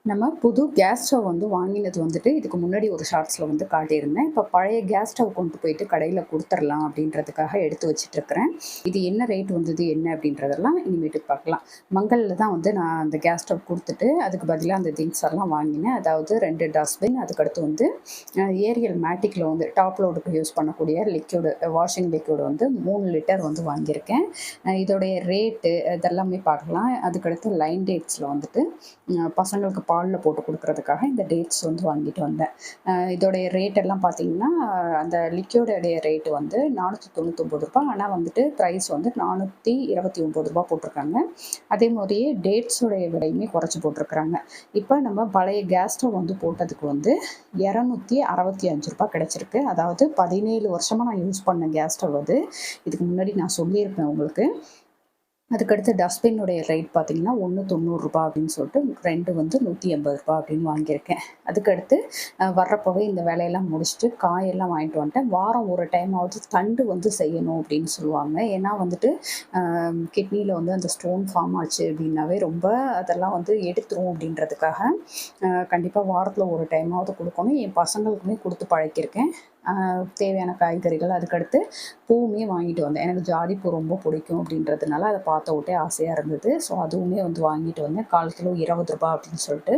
நம்ம புது gas stove வந்து வாங்கினது வந்துட்டு இதுக்கு முன்னாடி ஒரு ஷார்ட்ஸில் வந்து காட்டியிருந்தேன். இப்போ பழைய கேஸ் ஸ்டவ் கொண்டு போயிட்டு கடையில் கொடுத்துர்லாம் அப்படின்றதுக்காக எடுத்து வச்சிட்ருக்கிறேன். இது என்ன ரேட் வந்தது என்ன அப்படின்றதெல்லாம் இனிமேட்டுக்கு பார்க்கலாம். மங்கலில் தான் வந்து நான் அந்த கேஸ் ஸ்டவ் கொடுத்துட்டு அதுக்கு பதிலாக அந்த திங்ஸ் எல்லாம் வாங்கினேன். அதாவது 2 டஸ்ட்பின், அதுக்கடுத்து வந்து ஏரியல் மேட்டிக்கில் வந்து டாப் லோடுக்கு யூஸ் பண்ணக்கூடிய லிக்யூடு வாஷிங் லிக்யூடு வந்து 3 லிட்டர் வந்து வாங்கியிருக்கேன். இதோடைய ரேட்டு இதெல்லாமே பார்க்கலாம். அதுக்கடுத்து லைன் டேட்ஸில் வந்துட்டு பசங்களுக்கு பாலில் போட்டு கொடுக்குறதுக்காக இந்த டேட்ஸ் வந்து வாங்கிட்டு வந்தேன். இதோடைய ரேட் எல்லாம் பார்த்தீங்கன்னா, அந்த லிக்யூடோடைய ரேட்டு வந்து ரூ. 499. ஆனால் வந்துட்டு ப்ரைஸ் வந்து ரூ. 429 போட்டிருக்காங்க. அதே மாதிரியே டேட்ஸோடைய விலையுமே குறைச்சி போட்டிருக்கிறாங்க. இப்போ நம்ம பழைய கேஸ் ஸ்டவ் வந்து போட்டதுக்கு வந்து ரூ. 265 கிடச்சிருக்கு. அதாவது 17 வருஷமாக நான் யூஸ் பண்ண கேஸ் ஸ்டவ் அது. இதுக்கு முன்னாடி நான் சொல்லியிருப்பேன் உங்களுக்கு. அதுக்கடுத்து டஸ்ட்பினுடைய ரேட் பார்த்தீங்கன்னா, ஒன்று ரூ. 90 அப்படின்னு சொல்லிட்டு 2 வந்து ரூ. 180 அப்படின்னு வாங்கியிருக்கேன். அதுக்கடுத்து வர்றப்போவே இந்த வேலையெல்லாம் முடிச்சுட்டு காயெல்லாம் வாங்கிட்டு வந்துட்டேன். வாரம் ஒரு டைமாவது தண்டு வந்து செய்யணும் அப்படின்னு சொல்லுவாங்க. ஏன்னா வந்துட்டு கிட்னியில் வந்து அந்த ஸ்டோன் ஃபார்ம் ஆச்சு அப்படின்னாவே ரொம்ப அதெல்லாம் வந்து எடுத்துரும் அப்படின்றதுக்காக கண்டிப்பாக வாரத்தில் ஒரு டைமாவது கொடுக்கணும். என் பசங்களுக்குமே கொடுத்து பழக்கியிருக்கேன். தேவையான காய்கறிகள், அதுக்கடுத்து பூவுமே வாங்கிட்டு வந்தேன். எனக்கு ஜாதி பூ ரொம்ப பிடிக்கும் அப்படின்றதுனால அதை பார்த்த விட்டே ஆசையாக இருந்தது. ஸோ அதுவுமே வந்து வாங்கிட்டு வந்தேன். 1/4 கிலோ ரூ. 20 அப்படின்னு சொல்லிட்டு.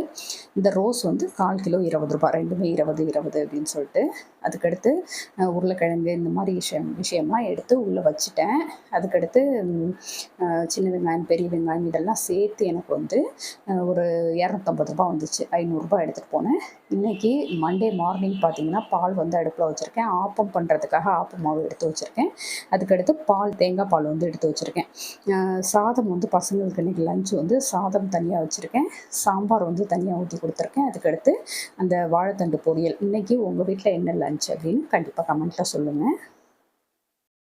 இந்த ரோஸ் வந்து 1/4 கிலோ ரூ. 20, ரெண்டுமே 20 அப்படின்னு சொல்லிட்டு. அதுக்கடுத்து உருளைக்கிழங்கு இந்த மாதிரி விஷயம்லாம் எடுத்து உள்ளே வச்சுட்டேன். அதுக்கடுத்து சின்ன வெங்காயம், பெரிய வெங்காயம் இதெல்லாம் சேர்த்து எனக்கு வந்து ஒரு ரூ. 250 வந்துச்சு. ரூ. 500 எடுத்துகிட்டு போனேன். இன்றைக்கி மண்டே மார்னிங் பார்த்திங்கன்னா, பால் வந்து அடுப்பில் வச்சுருக்கேன். ஆப்பம் பண்ணுறதுக்காக ஆப்பம் மாவு எடுத்து வச்சுருக்கேன். அதுக்கடுத்து தேங்காய் பால் வந்து எடுத்து வச்சுருக்கேன். சாதம் வந்து பசங்களுக்கு இன்றைக்கி லஞ்ச் வந்து சாதம் தனியாக வச்சுருக்கேன். சாம்பார் வந்து தனியாக ஊற்றி கொடுத்துருக்கேன். அதுக்கடுத்து அந்த வாழைத்தண்டு பொரியல். இன்றைக்கி உங்கள் வீட்டில் என்ன லஞ்ச் அப்படின்னு கண்டிப்பாக கமெண்ட்டில் சொல்லுங்கள்.